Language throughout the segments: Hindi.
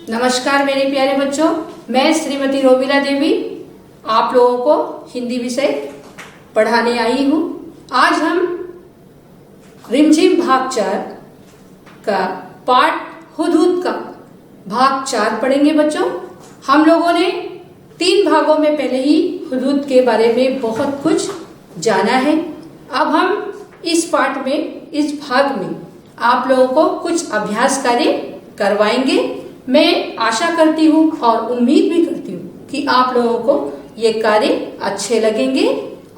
नमस्कार मेरे प्यारे बच्चों, मैं श्रीमती रोमिला देवी आप लोगों को हिंदी विषय पढ़ाने आई हूँ। आज हम रिमझिम भाग 4 का पाठ हुदहुद का भाग 4 पढ़ेंगे। बच्चों, हम लोगों ने 3 भागों में पहले ही हुदहुद के बारे में बहुत कुछ जाना है। अब हम इस पाठ में, इस भाग में आप लोगों को कुछ अभ्यास कार्य करवाएंगे। मैं आशा करती हूँ और उम्मीद भी करती हूँ कि आप लोगों को ये कार्य अच्छे लगेंगे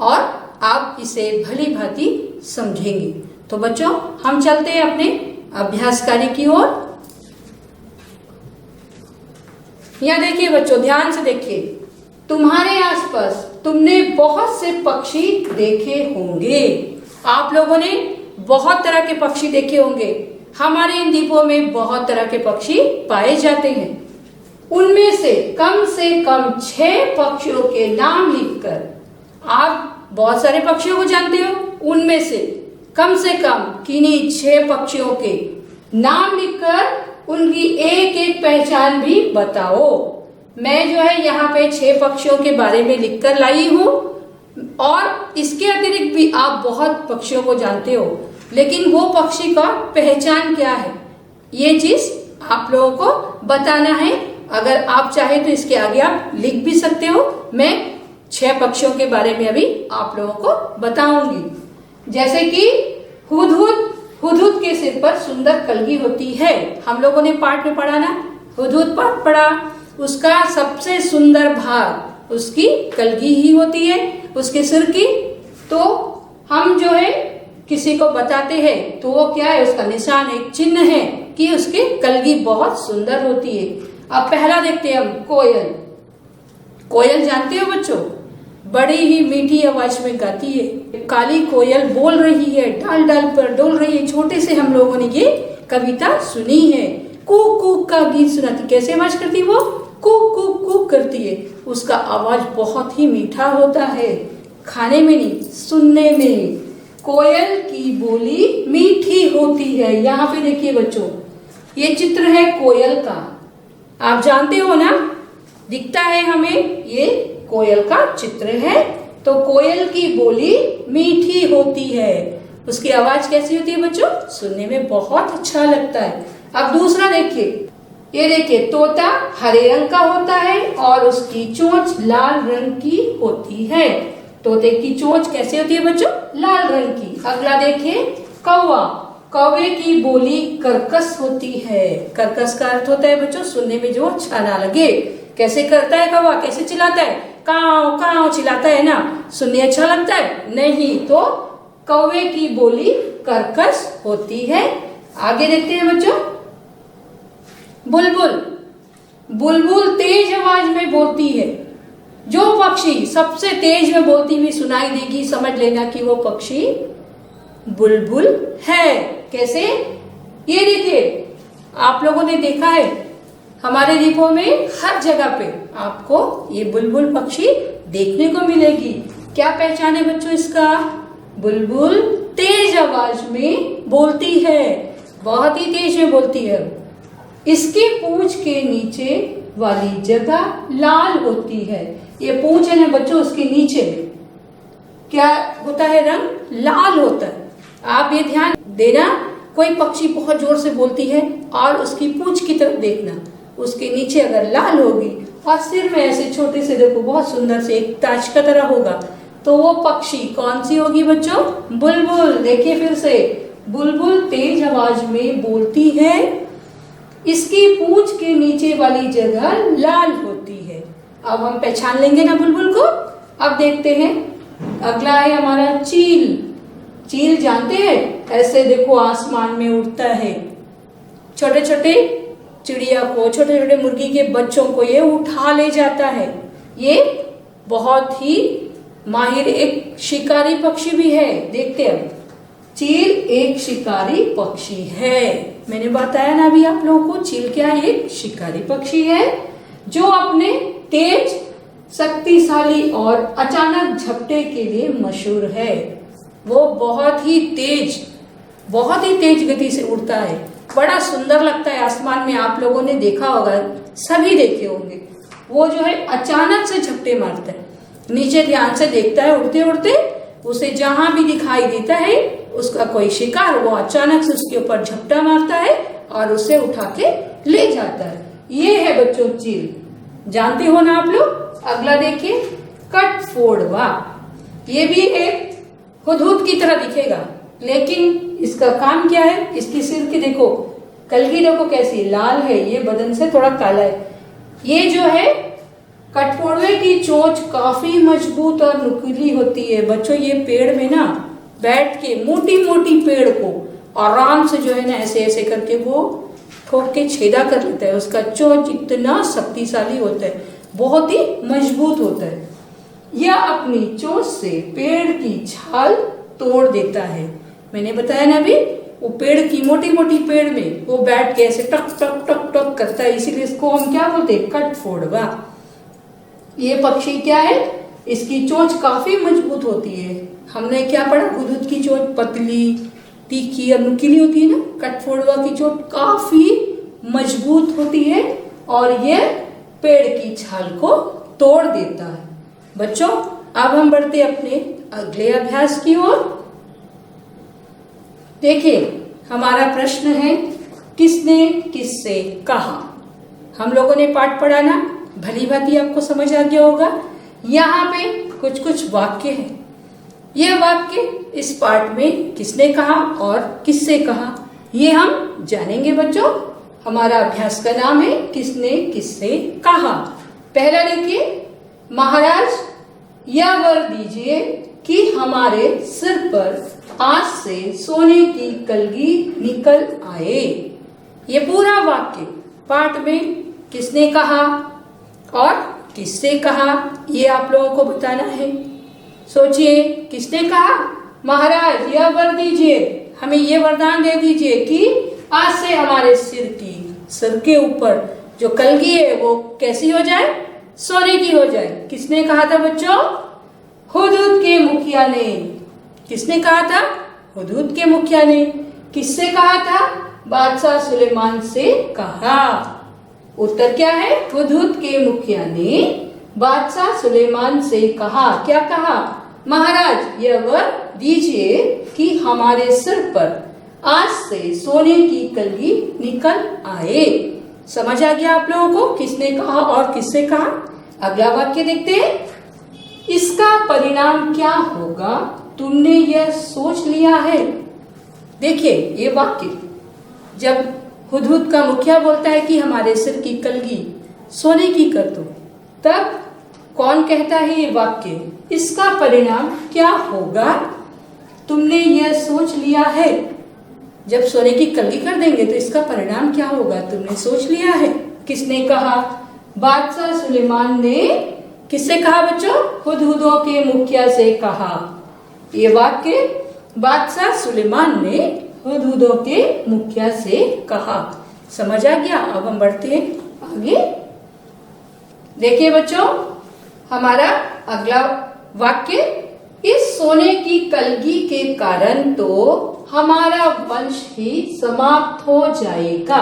और आप इसे भली भांति समझेंगे। तो बच्चों, हम चलते हैं अपने अभ्यास कार्य की ओर। यहाँ देखिए बच्चों, ध्यान से देखिए। तुम्हारे आसपास तुमने बहुत से पक्षी देखे होंगे। आप लोगों ने बहुत तरह के पक्षी देखे होंगे। हमारे इन द्वीपों में बहुत तरह के पक्षी पाए जाते हैं। उनमें से कम 6 पक्षियों के नाम लिखकर, आप बहुत सारे पक्षियों को जानते हो, उनमें से कम किन्हीं 6 पक्षियों के नाम लिखकर उनकी एक एक पहचान भी बताओ। मैं जो है यहाँ पे 6 पक्षियों के बारे में लिखकर लाई हूँ और इसके अतिरिक्त भी आप बहुत पक्षियों को जानते हो, लेकिन वो पक्षी का पहचान क्या है, ये चीज आप लोगों को बताना है। अगर आप चाहे तो इसके आगे आप लिख भी सकते हो। मैं 6 पक्षियों के बारे में अभी आप लोगों को बताऊंगी। जैसे कि हुदहुद के सिर पर सुंदर कलगी होती है। हम लोगों ने पाठ में पढ़ा ना, हुदहुद पाठ पढ़ा। उसका सबसे सुंदर भाग उसकी कलगी ही होती है, उसके सिर की। तो हम जो है किसी को बताते हैं तो वो क्या है, उसका निशान, एक चिन्ह है कि उसकी कलगी बहुत सुंदर होती है। अब पहला देखते हैं हम, कोयल। कोयल जानते हो बच्चों, बड़ी ही मीठी आवाज में गाती है। काली कोयल बोल रही है, डाल डाल पर डोल रही है। छोटे से हम लोगों ने ये कविता सुनी है। कूक कूक का गीत सुनाती। कैसे आवाज करती है वो? कूक कूक कूक करती है। उसका आवाज बहुत ही मीठा होता है, खाने में नहीं, सुनने में। कोयल की बोली मीठी होती है। यहाँ पे देखिए बच्चों, ये चित्र है कोयल का। आप जानते हो ना, दिखता है हमें, ये कोयल का चित्र है। तो कोयल की बोली मीठी होती है। उसकी आवाज कैसी होती है बच्चों? सुनने में बहुत अच्छा लगता है। अब दूसरा देखिए, ये देखिए, तोता हरे रंग का होता है और उसकी चोंच लाल रंग की होती है। तोते की चोंच कैसी होती है बच्चों? लाल रंग की। अगला देखिए, कौवा। कौवे की बोली कर्कश होती है। कर्कश का अर्थ होता है बच्चों, सुनने में जो अच्छा ना लगे। कैसे करता है कौवा? कैसे चिल्लाता है? काव काव चिल्लाता है ना, सुनने अच्छा लगता है? नहीं। तो कौवे की बोली कर्कश होती है। आगे देखते हैं बच्चों, बुलबुल। बुलबुल तेज आवाज में बोलती है। जो पक्षी सबसे तेज में बोलती हुई सुनाई देगी, समझ लेना कि वो पक्षी बुलबुल है। कैसे? ये देखिए, आप लोगों ने देखा है हमारे द्वीपों में हर जगह पे आपको ये बुलबुल पक्षी देखने को मिलेगी। क्या पहचान है बच्चों इसका? बुलबुल तेज आवाज में बोलती है, बहुत ही तेज में बोलती है। इसकी पूंछ के नीचे वाली जगह लाल होती है। ये पूंछ है ना बच्चों, उसके नीचे में क्या होता है? रंग लाल होता है। आप ये ध्यान देना, कोई पक्षी बहुत जोर से बोलती है और उसकी पूंछ की तरफ देखना, उसके नीचे अगर लाल होगी और सिर में ऐसे छोटे से देखो, बहुत सुंदर से एक ताज का तरह होगा, तो वो पक्षी कौन सी होगी बच्चों? बुलबुल। देखिए फिर से, बुलबुल तेज आवाज में बोलती है। इसकी पूंछ के नीचे वाली जगह लाल होती है। अब हम पहचान लेंगे ना बुलबुल को। अब देखते हैं, अगला है हमारा चील। चील जानते हैं, ऐसे देखो आसमान में उड़ता है। छोटे छोटे चिड़िया को, छोटे छोटे मुर्गी के बच्चों को ये उठा ले जाता है। ये बहुत ही माहिर एक शिकारी पक्षी भी है। देखते हैं, चील एक शिकारी पक्षी है। मैंने बताया ना अभी आप लोगों को, चील क्या है? एक शिकारी पक्षी है जो अपने तेज, शक्तिशाली और अचानक झपटे के लिए मशहूर है। वो बहुत ही तेज गति से उड़ता है बड़ा सुंदर लगता है आसमान में, आप लोगों ने देखा होगा, सभी देखे होंगे। वो जो है अचानक से झपटे मारता है, नीचे ध्यान से देखता है, उड़ते उड़ते उसे जहां भी दिखाई देता है उसका कोई शिकार, वो अचानक से उसके ऊपर झपटा मारता है और उसे उठा के ले जाता है। ये है बच्चों चील, जानते हो ना आप लोग। अगला देखिए कठफोड़वा। ये भी एक हुदहुद की तरह दिखेगा, लेकिन इसका काम क्या है, इसकी सिर की देखो कलगी देखो कैसी लाल है, ये बदन से थोड़ा काला है। ये जो है कठफोड़वे की चोंच काफी मजबूत और नुकीली होती है बच्चों। ये पेड़ में ना बैठ के मोटी मोटी पेड़ को आराम से जो है ना ऐसे ऐसे करके वो ठोक के छेदा कर लेता है। उसका चोंच इतना शक्तिशाली होता है, बहुत ही मजबूत होता है। यह अपनी चोंच से पेड़ की छाल तोड़ देता है। मैंने बताया ना अभी, वो पेड़ की मोटी मोटी पेड़ में वो बैठ के ऐसे टक टक टक टक करता है, इसीलिए इसको हम क्या बोलते हैं, कठफोड़वा। ये पक्षी क्या है, इसकी चोंच काफी मजबूत होती है। हमने क्या पढ़ा, हुदहुद की चोंच पतली तीखी और नुकीली होती है ना, कठफोड़वा की चोंच काफी मजबूत होती है और ये पेड़ की छाल को तोड़ देता है। बच्चों अब हम बढ़ते अपने अगले अभ्यास की ओर। देखिए हमारा प्रश्न है, किसने किससे कहा। हम लोगों ने पाठ पढ़ा ना, भली भांति आपको समझ आ गया होगा। यहाँ पे कुछ कुछ वाक्य है, ये वाक्य इस पाठ में किसने कहा और किससे कहा ये हम जानेंगे बच्चों। हमारा अभ्यास का नाम है किसने किससे कहा। पहला देखिए, महाराज यह वर दीजिए कि हमारे सिर पर आज से सोने की कलगी निकल आए। ये पूरा वाक्य पाठ में किसने कहा और किससे कहा ये आप लोगों को बताना है। सोचिए, किसने कहा, महाराज यह वर दीजिए, हमें ये वरदान दे दीजिए कि आज से हमारे सिर के ऊपर जो कलगी है वो कैसी हो जाए, सोने की हो जाए। किसने कहा था बच्चों, हुदहुद के मुखिया ने। किसने कहा था, हुदहुद के मुखिया ने। किससे कहा था, बादशाह सुलेमान से कहा। उत्तर क्या है, हुदहुद के मुखिया ने बादशाह सुलेमान से कहा। क्या कहा, महाराज यह वर दीजिए कि हमारे सिर पर आज से सोने की कलगी निकल आए। समझ आ गया आप लोगों को किसने कहा और किससे कहा। अगला वाक्य देखते हैं, इसका परिणाम क्या होगा तुमने यह सोच लिया है। देखिए ये वाक्य, जब हुदहुद का मुखिया बोलता है कि हमारे सिर की कलगी सोने की कर दो, तब कौन कहता है ये वाक्य, इसका परिणाम क्या होगा तुमने यह सोच लिया है। जब सोने की कलगी कर देंगे तो इसका परिणाम क्या होगा तुमने सोच लिया है। किसने कहा, बादशाह सुलेमान ने। किससे कहा बच्चों, हुदहुदों के मुखिया से कहा। ये वाक्य बादशाह सुलेमान ने हुदहुदों के मुखिया से कहा। समझ आ गया। अब हम बढ़ते हैं आगे। देखिए बच्चों, हमारा अगला वाक्य, इस सोने की कलगी के कारण तो हमारा वंश ही समाप्त हो जाएगा।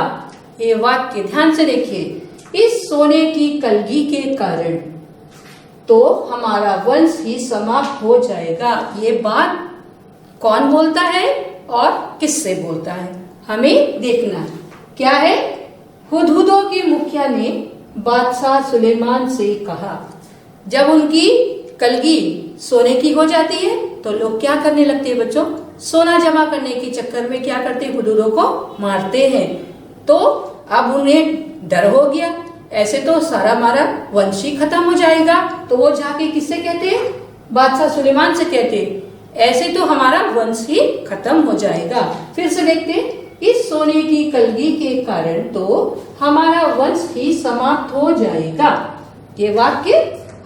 ये वाक्य ध्यान से देखिए, इस सोने की कलगी के कारण तो हमारा वंश ही समाप्त हो जाएगा। ये बात कौन बोलता है और किससे बोलता है, हमें देखना है। क्या है, हुदहुदों के मुखिया ने बादशाह सुलेमान से कहा। जब उनकी कलगी सोने की हो जाती है तो लोग क्या करने लगते हैं बच्चों, सोना जमा करने के चक्कर में क्या करते हैं, हुदहुदों को मारते हैं। तो अब उन्हें डर हो गया, ऐसे तो सारा मारा वंश ही खत्म हो जाएगा। तो वो जाके किससे कहते हैं, बादशाह सुलेमान से कहते हैं, ऐसे तो हमारा वंश ही खत्म हो जाएगा। फिर से देखते हैं, इस सोने की कलगी के कारण तो हमारा वंश ही समाप्त हो जाएगा। ये वाक्य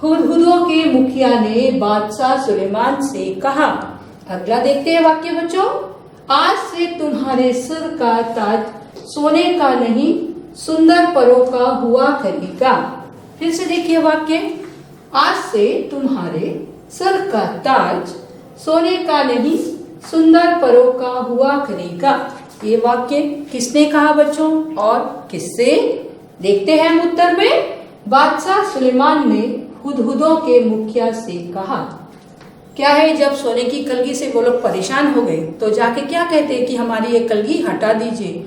हुदहुदों के मुखिया ने बादशाह सुलेमान से कहा। अगला देखते हैं वाक्य बच्चों, आज से तुम्हारे सिर का ताज सोने का नहीं सुंदर परों का हुआ करेगा। फिर से देखिए वाक्य, आज से तुम्हारे सिर का ताज सोने का नहीं सुंदर परों का हुआ करेगा। ये वाक्य किसने कहा बच्चों और किससे? देखते हैं हम उत्तर में। बादशाह सुलेमान ने हुदहुदों के मुखिया से कहा। क्या है, जब सोने की कलगी से वो लोग परेशान हो गए तो जाके क्या कहते हैं कि हमारी ये कलगी हटा दीजिए।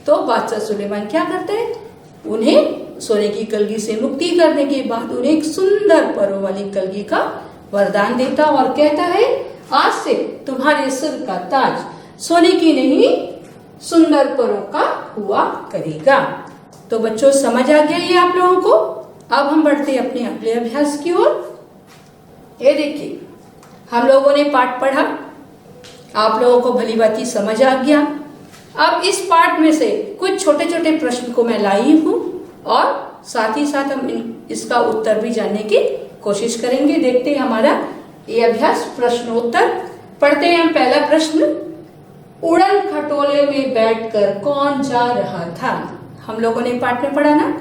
तो बादशाह सुलेमान क्या करते हैं, उन्हें सोने की कलगी से मुक्ति करने के बाद उन्हें एक सुंदर परों वाली कलगी का वरदान देता और कहता है, आज से तुम्हारे सिर का ताज सोने की नहीं सुंदर परों का हुआ करेगा। तो बच्चों समझ आ गया ये आप लोगों को। अब हम बढ़ते हैं अपने अगले अभ्यास की ओर। ये देखिए, हम लोगों ने पाठ पढ़ा, आप लोगों को भली भांति समझ आ गया। अब इस पाठ में से कुछ छोटे छोटे प्रश्न को मैं लाई हूं और साथ ही साथ हम इसका उत्तर भी जानने की कोशिश करेंगे। देखते हैं हमारा ये अभ्यास प्रश्नोत्तर। पढ़ते हैं हम पहला प्रश्न। उड़न खटोले में बैठकर कौन जा रहा था? हम लोगों ने पाठ में पढ़ा ना,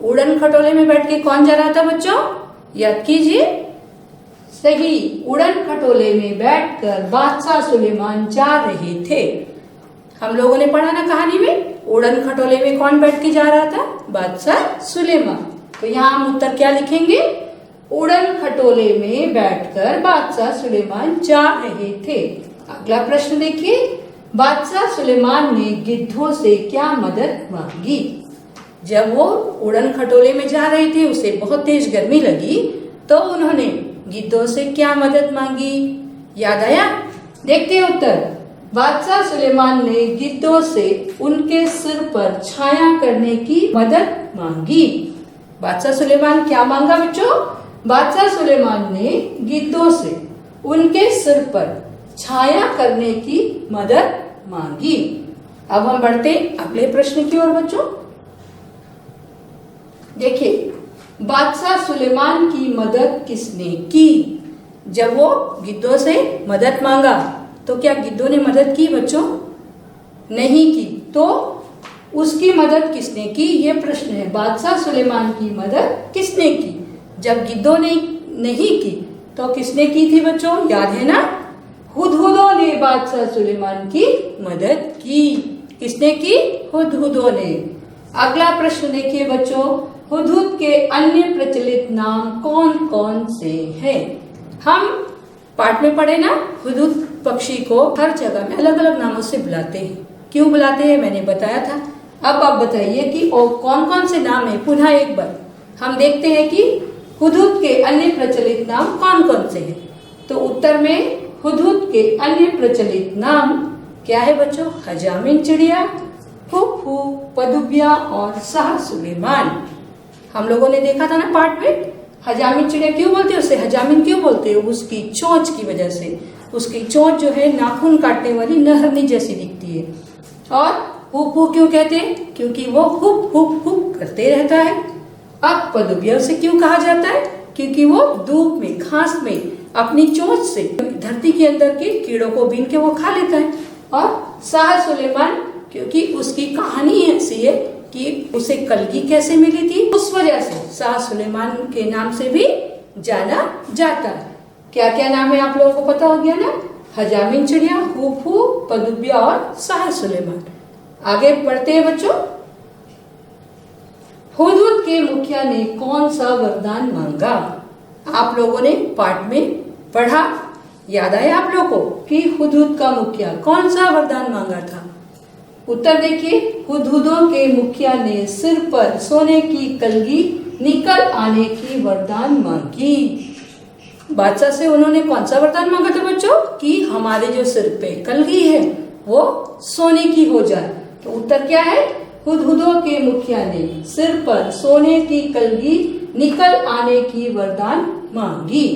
उड़न खटोले में बैठ के कौन जा रहा था बच्चों? याद कीजिए। सही, उड़न खटोले में बैठकर बादशाह सुलेमान जा रहे थे। हम लोगों ने पढ़ा ना कहानी में, उड़न खटोले में कौन बैठ के जा रहा था? बादशाह सुलेमान। तो यहाँ हम उत्तर क्या लिखेंगे? उड़न खटोले में बैठकर बादशाह सुलेमान जा रहे थे। अगला प्रश्न देखिए। बादशाह सुलेमान ने गिद्धों से क्या मदद मांगी? जब वो उड़न खटोले में जा रहे थे, उसे बहुत तेज गर्मी लगी, तो उन्होंने गिद्धों से क्या मदद मांगी? याद आया? देखते हैं उत्तर। बादशाह सुलेमान ने गिद्धों से उनके सिर पर छाया करने की मदद मांगी। बादशाह सुलेमान क्या मांगा बच्चों? बादशाह सुलेमान ने गिद्धों से उनके सिर पर छाया करने की मदद मांगी। अब हम बढ़ते अगले प्रश्न की ओर बच्चों। देखिए, बादशाह सुलेमान की मदद किसने की? जब वो गिद्धों से मदद मांगा तो क्या गिद्धों ने मदद की बच्चों? नहीं की। तो उसकी मदद किसने की, ये प्रश्न है। बादशाह सुलेमान की मदद किसने की? जब गिद्धों ने नहीं की तो किसने की थी बच्चों? याद है ना? हुदहुदों ने बादशाह सुलेमान की मदद की। किसने की? हुदहुदों ने। अगला प्रश्न देखिए बच्चों। हुदहुद के अन्य प्रचलित नाम कौन कौन से हैं? हम पाठ में पढ़े ना, हुदहुद पक्षी को हर जगह में अलग अलग नामों से बुलाते हैं। क्यों बुलाते हैं मैंने बताया था। अब आप बताइए कि और कौन कौन से नाम है। पुनः एक बार हम देखते हैं कि हुदहुद के अन्य प्रचलित नाम कौन कौन से हैं। तो उत्तर में हुदहुद के अन्य प्रचलित नाम क्या है बच्चों? हजामिन चिड़िया, हुप्पू, पदुबिया और शाह सुलेमान। हम लोगों ने देखा था ना पाठ में, हजामिन चिड़िया क्यों बोलते हैं उसे? हजामिन क्यों बोलते हैं? उसकी चोंच की वजह से। उसकी चोंच जो है नाखून काटने वाली नहरनी जैसी दिखती है। और हुप्पू क्यों कहते हैं? क्योंकि वो हुप हुप हुप करते रहता है। अब पदुबिया उसे क्यों कहा जाता है? क्योंकि वो धूप में, घास में अपनी चोंच से धरती के अंदर के कीड़ों को बीन के वो खा लेता है। और शाह सुलेमान क्योंकि उसकी कहानी ऐसी है कि उसे कलगी कैसे मिली थी, उस वजह से शाह सुलेमान के नाम से भी जाना जाता है। क्या क्या नाम है आप लोगों को पता हो गया ना? हजामिन चिड़िया, हुप्पू, पदुबिया और शाह सुलेमान। आगे बढ़ते हैं बच्चों। हुदहुद के मुखिया ने कौन सा वरदान मांगा? आप लोगों ने पाठ में पढ़ा, याद आया आप लोगों को कि हुदहुद का मुखिया कौन सा वरदान मांगा था? उत्तर देखिए। हुदहुदों के मुखिया ने सिर पर सोने की कलगी निकल आने की वरदान मांगी। बादशाह से उन्होंने कौन सा वरदान मांगा था बच्चों? कि हमारे जो सिर पे कलगी है वो सोने की हो जाए। तो उत्तर क्या है? हुदहुदों के मुखिया ने सिर पर सोने की कलगी निकल आने की वरदान मांगी।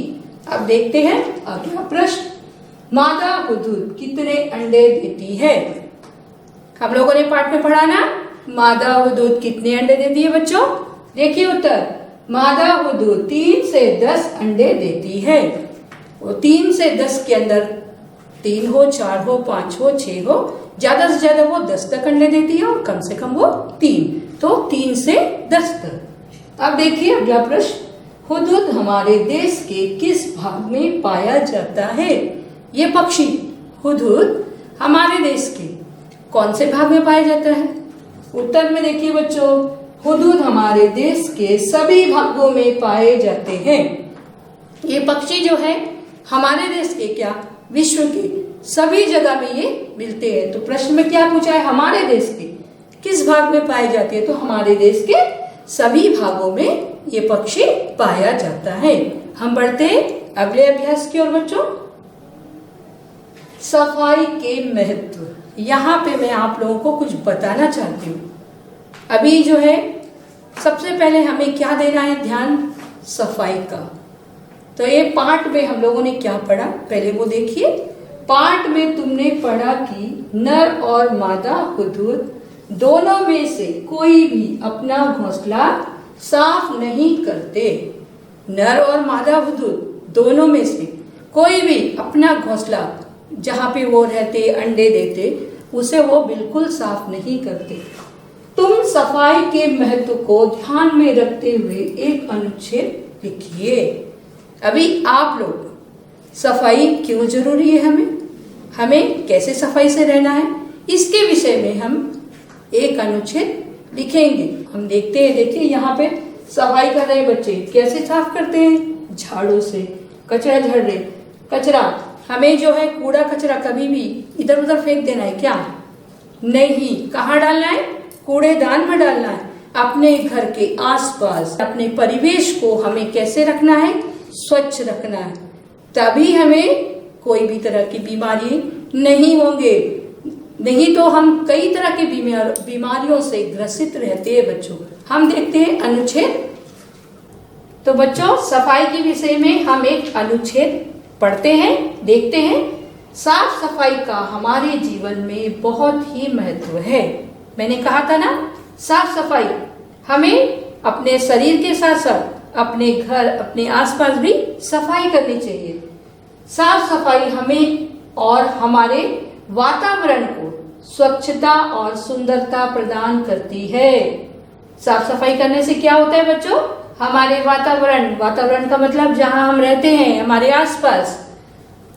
अब देखते हैं अगला प्रश्न। मादा हुदहुद कितने अंडे देती है? हम लोगों ने पाठ में पढ़ा ना, मादा हुदहुद कितने अंडे देती है बच्चों? देखिए उत्तर। मादा हुदहुद 3 से 10 अंडे देती है। वो 3 से 10 के अंदर 3 हो, 4 हो, 5 हो, 6 हो, ज्यादा से ज्यादा वो 10 तक अंडे देती है और कम से कम वो 3। तो 3 से 10 तक। अब देखिए अगला प्रश्न। हुदहुद हमारे देश के किस भाग में पाया जाता है? ये पक्षी हुदहुद हमारे देश के कौन से भाग में पाया जाता है? उत्तर में देखिए बच्चों, हुदहुद हमारे देश के सभी भागों में पाए जाते हैं। ये पक्षी जो है हमारे देश के क्या, विश्व के सभी जगह में ये मिलते हैं। तो प्रश्न में क्या पूछा है, हमारे देश के किस भाग में पाए जाते हैं? तो हमारे देश के सभी भागों में ये पक्षी पाया जाता है। हम बढ़ते हैं अगले अभ्यास की ओर बच्चों। सफाई के महत्व। यहाँ पे मैं आप लोगों को कुछ बताना चाहती हूँ। अभी जो है सबसे पहले हमें क्या देना है ध्यान, सफाई का। तो ये पाठ में हम लोगों ने क्या पढ़ा, पहले वो देखिए। पाठ में तुमने पढ़ा कि नर और मादा हुदहुद दोनों में से कोई भी अपना घोंसला साफ नहीं करते। नर और मादा हुदहुद दोनों में से कोई भी अपना घोंसला जहाँ पे वो रहते, अंडे देते, उसे वो बिल्कुल साफ नहीं करते। तुम सफाई के महत्व को ध्यान में रखते हुए एक अनुच्छेद लिखिए। अभी आप लोग सफाई क्यों जरूरी है, हमें कैसे सफाई से रहना है, इसके विषय में हम एक अनुच्छेद लिखेंगे। हम देखते हैं, देखिए यहाँ पे सफाई कर रहे बच्चे, कैसे साफ करते हैं, झाड़ू से। कचरा झड़ रहे, कचरा हमें जो है कूड़ा कचरा कभी भी इधर उधर फेंक देना है क्या, नहीं। कहाँ डालना है, कूड़ेदान में डालना है। अपने घर के आसपास अपने परिवेश को हमें कैसे रखना है, स्वच्छ रखना है। तभी हमें कोई भी तरह की बीमारी नहीं होंगे, नहीं तो हम कई तरह की बीमारियों से ग्रसित रहते हैं बच्चों। हम देखते हैं अनुच्छेद। तो बच्चों सफाई के विषय में हम एक अनुच्छेद पढ़ते हैं, देखते हैं। साफ सफाई का हमारे जीवन में बहुत ही महत्व है। मैंने कहा था ना, साफ सफाई हमें अपने शरीर के साथ साथ अपने घर, अपने आसपास भी सफाई करनी चाहिए। साफ सफाई हमें और हमारे वातावरण को स्वच्छता और सुंदरता प्रदान करती है। साफ सफाई करने से क्या होता है बच्चों, हमारे वातावरण का मतलब जहां हम रहते हैं, हमारे आसपास,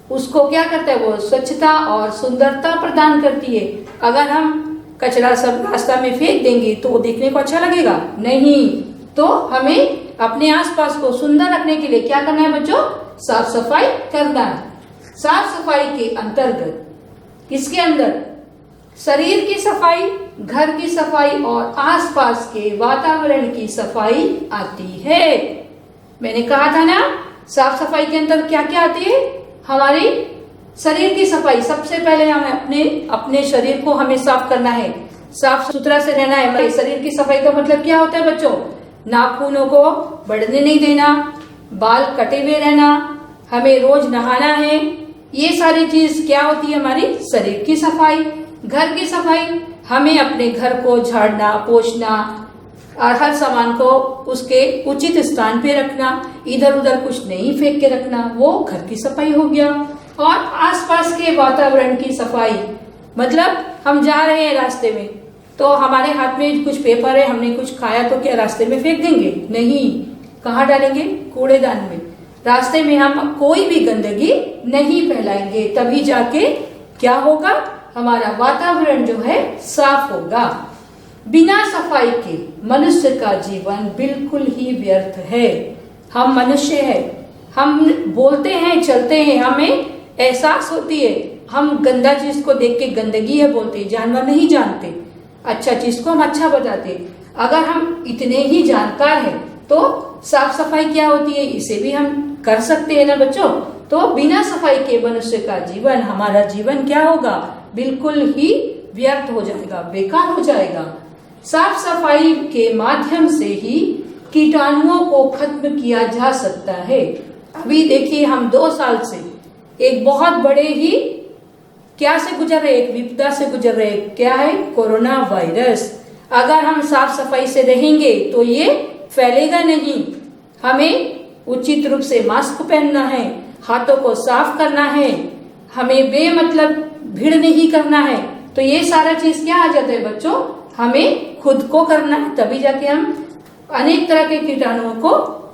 उसको क्या करता है, वो स्वच्छता और सुंदरता प्रदान करती है। अगर हम कचरा सब रास्ता में फेंक देंगे तो वो देखने को अच्छा लगेगा नहीं। तो हमें अपने आसपास को सुंदर रखने के लिए क्या करना है बच्चों, साफ सफाई करना है। साफ सफाई के अंतर्गत किसके अंदर, शरीर की सफाई, घर की सफाई और आसपास के वातावरण की सफाई आती है। मैंने कहा था ना, साफ सफाई के अंदर क्या क्या आती है, हमारी शरीर की सफाई। सबसे पहले हमें अपने शरीर को हमें साफ करना है, साफ सुथरा से रहना है। शरीर की सफाई का मतलब क्या होता है बच्चों, नाखूनों को बढ़ने नहीं देना, बाल कटे हुए रहना, हमें रोज नहाना है। ये सारी चीज क्या होती है, हमारी शरीर की सफाई। घर की सफाई, हमें अपने घर को झाड़ना, पोंछना और हर सामान को उसके उचित स्थान पे रखना, इधर उधर कुछ नहीं फेंक के रखना, वो घर की सफाई हो गया। और आसपास के वातावरण की सफाई मतलब हम जा रहे हैं रास्ते में, तो हमारे हाथ में कुछ पेपर है, हमने कुछ खाया तो क्या रास्ते में फेंक देंगे, नहीं। कहाँ डालेंगे, कूड़ेदान में। रास्ते में हम कोई भी गंदगी नहीं फैलाएंगे, तभी जाके क्या होगा, हमारा वातावरण जो है साफ होगा। बिना सफाई के मनुष्य का जीवन बिल्कुल ही व्यर्थ है। हम मनुष्य हैं, हम बोलते हैं, चलते हैं, हमें एहसास होती है, हम गंदा चीज को देख के गंदगी है बोलते, जानवर नहीं जानते, अच्छा चीज को हम अच्छा बताते। अगर हम इतने ही जानकार हैं तो साफ सफाई क्या होती है, इसे भी हम कर सकते हैं ना बच्चों। तो बिना सफाई के मनुष्य का जीवन, हमारा जीवन क्या होगा, बिल्कुल ही व्यर्थ हो जाएगा, बेकार हो जाएगा। साफ सफाई के माध्यम से ही कीटाणुओं को खत्म किया जा सकता है। अभी देखिए, हम 2 साल से एक बहुत बड़े ही क्या से गुजर रहे, एक विपदा से गुजर रहे, क्या है, कोरोना वायरस। अगर हम साफ सफाई से रहेंगे तो ये फैलेगा नहीं। हमें उचित रूप से मास्क पहनना है, हाथों को साफ करना है, हमें बेमतलब भीड़ नहीं करना है। तो ये सारा चीज क्या आ जाता है बच्चों, हमें खुद को करना है, तभी जाके हम अनेक तरह के कीटाणुओं को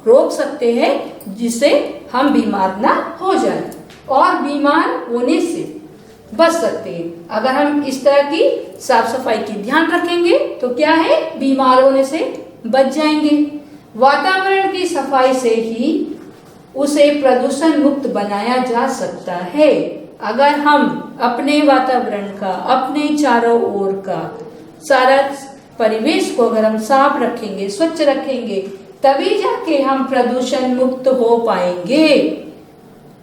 रोक सकते हैं, जिससे हम बीमार ना हो जाए। और बीमार होने से बच सकते हैं। अगर हम इस तरह की साफ सफाई की ध्यान रखेंगे तो क्या है, बीमार होने से बच जाएंगे। वातावरण की सफाई से ही उसे प्रदूषण मुक्त बनाया जा सकता है। अगर हम अपने वातावरण का, अपने चारों ओर का सारा परिवेश को अगर हम साफ रखेंगे, स्वच्छ रखेंगे, तभी जाके हम प्रदूषण मुक्त हो पाएंगे।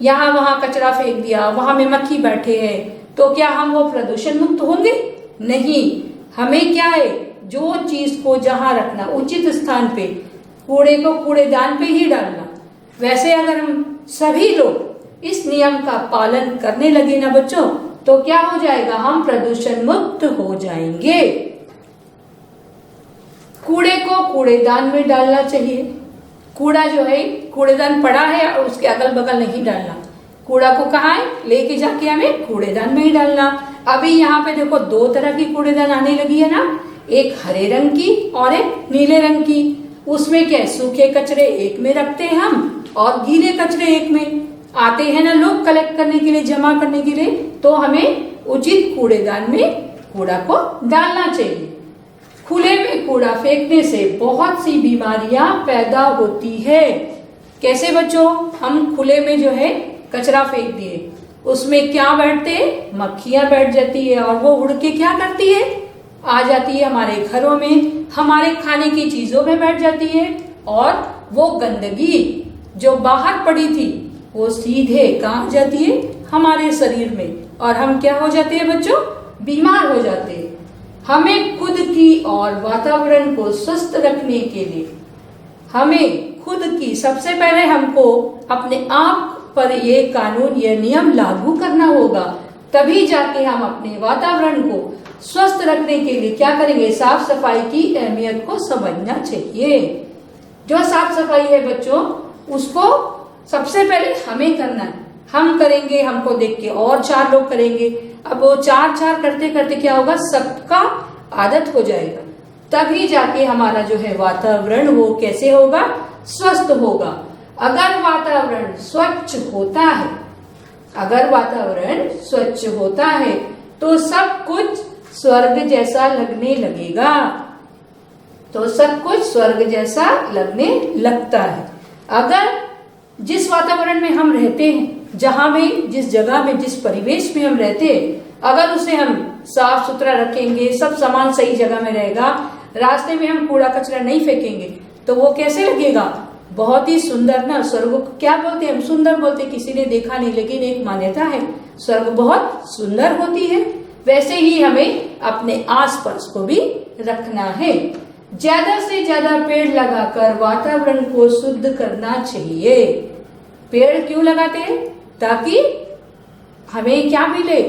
यहाँ वहां कचरा फेंक दिया, वहां में मक्खी बैठे हैं, तो क्या हम वो प्रदूषण मुक्त होंगे? नहीं। हमें क्या है, जो चीज को जहां रखना, उचित स्थान पे, कूड़े को कूड़ेदान पे ही डालना। वैसे अगर हम सभी लोग इस नियम का पालन करने लगे ना बच्चों, तो क्या हो जाएगा, हम प्रदूषण मुक्त हो जाएंगे। कूड़े को कूड़ेदान में डालना चाहिए। कूड़ा जो है, कूड़ेदान पड़ा है और उसके अगल बगल नहीं डालना। कूड़ा को कहाँ है, लेके जाके हमें कूड़ेदान में ही डालना। अभी यहाँ पे देखो 2 तरह की कूड़ेदान आने लगी है ना, एक हरे रंग की और एक नीले रंग की। उसमें क्या है, सूखे कचरे एक में रखते हैं हम और गीले कचरे एक में। आते हैं ना लोग कलेक्ट करने के लिए, जमा करने के लिए, तो हमें उचित कूड़ेदान में कूड़ा को डालना चाहिए। खुले में कूड़ा फेंकने से बहुत सी बीमारियां पैदा होती है। कैसे बच्चों, हम खुले में जो है कचरा फेंक दिए, उसमें क्या बैठते, मक्खियां बैठ जाती है और वो उड़ के क्या करती है, आ जाती है हमारे घरों में, हमारे खाने की चीजों में बैठ जाती है और वो गंदगी जो बाहर पड़ी थी वो सीधे कहाँ जाती है, हमारे शरीर में, और हम क्या हो जाते हैं बच्चों, बीमार हो जाते हैं। हमें खुद की और वातावरण को स्वस्थ रखने के लिए हमें खुद की, सबसे पहले हमको अपने आप पर ये कानून, ये नियम लागू करना होगा। तभी जाके हम अपने वातावरण को स्वस्थ रखने के लिए क्या करेंगे, साफ सफाई की अहमियत को समझना चाहिए। जो साफ सफाई है बच्चों, उसको सबसे पहले हमें करना है। हम करेंगे, हमको देख के और 4 लोग करेंगे। अब वो 4 करते करते क्या होगा, सबका आदत हो जाएगा। तभी जाके हमारा जो है वातावरण वो कैसे होगा, स्वस्थ होगा। अगर वातावरण स्वच्छ होता है, अगर वातावरण स्वच्छ होता है तो सब कुछ स्वर्ग जैसा लगने लगेगा, तो सब कुछ स्वर्ग जैसा लगने लगता है। अगर जिस वातावरण में हम रहते हैं, जहां भी, जिस जगह में, जिस परिवेश में हम रहते हैं, अगर उसे हम साफ सुथरा रखेंगे, सब सामान सही जगह में रहेगा, रास्ते में हम कूड़ा कचरा नहीं फेंकेंगे, तो वो कैसे लगेगा, बहुत ही सुंदर ना। स्वर्ग को क्या बोलते हैं हम, सुंदर बोलते हैं। किसी ने देखा नहीं, लेकिन एक मान्यता है, स्वर्ग बहुत सुंदर होती है। वैसे ही हमें अपने आसपास को भी रखना है। ज्यादा से ज्यादा पेड़ लगाकर वातावरण को शुद्ध करना चाहिए। पेड़ क्यों लगाते हैं, ताकि हमें क्या मिले,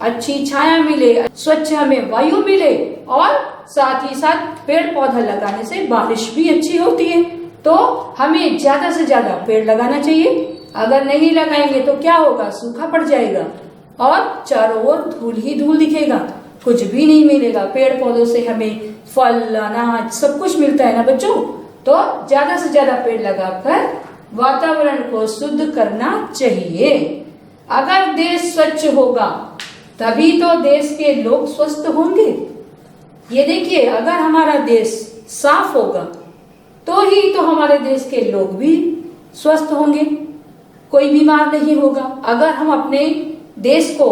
अच्छी छाया मिले, स्वच्छ हमें वायु मिले, और साथ ही साथ पेड़ पौधा लगाने से बारिश भी अच्छी होती है। तो हमें ज्यादा से ज्यादा पेड़ लगाना चाहिए। अगर नहीं लगाएंगे तो क्या होगा, सूखा पड़ जाएगा और चारों ओर धूल ही धूल दिखेगा, कुछ भी नहीं मिलेगा। पेड़ पौधों से हमें फल, अनाज सब कुछ मिलता है ना बच्चों। तो ज्यादा से ज्यादा पेड़ लगाकर वातावरण को शुद्ध करना चाहिए। अगर देश स्वच्छ होगा तभी तो देश के लोग स्वस्थ होंगे। ये देखिए, अगर हमारा देश साफ होगा तो ही तो हमारे देश के लोग भी स्वस्थ होंगे, कोई बीमार नहीं होगा। अगर हम अपने देश को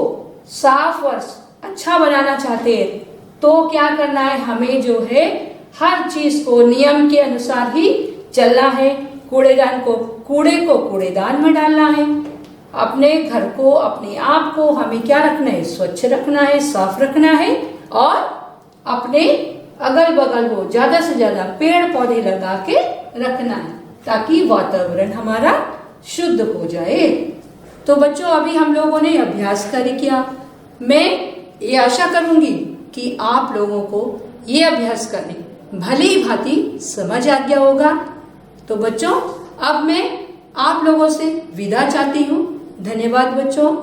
साफ और अच्छा बनाना चाहते हैं तो क्या करना है, हमें जो है हर चीज को नियम के अनुसार ही चलना है। कूड़ेदान को, कूड़े को कूड़ेदान में डालना है। अपने घर को, अपने आप को हमें क्या रखना है, स्वच्छ रखना है, साफ रखना है, और अपने अगल बगल को ज्यादा से ज्यादा पेड़ पौधे लगा के रखना है, ताकि वातावरण हमारा शुद्ध हो जाए। तो बच्चों, अभी हम लोगों ने अभ्यास कर किया। मैं ये आशा करूंगी कि आप लोगों को ये अभ्यास करने भली भांति समझ आ गया होगा। तो बच्चों, अब मैं आप लोगों से विदा चाहती हूँ। धन्यवाद बच्चों।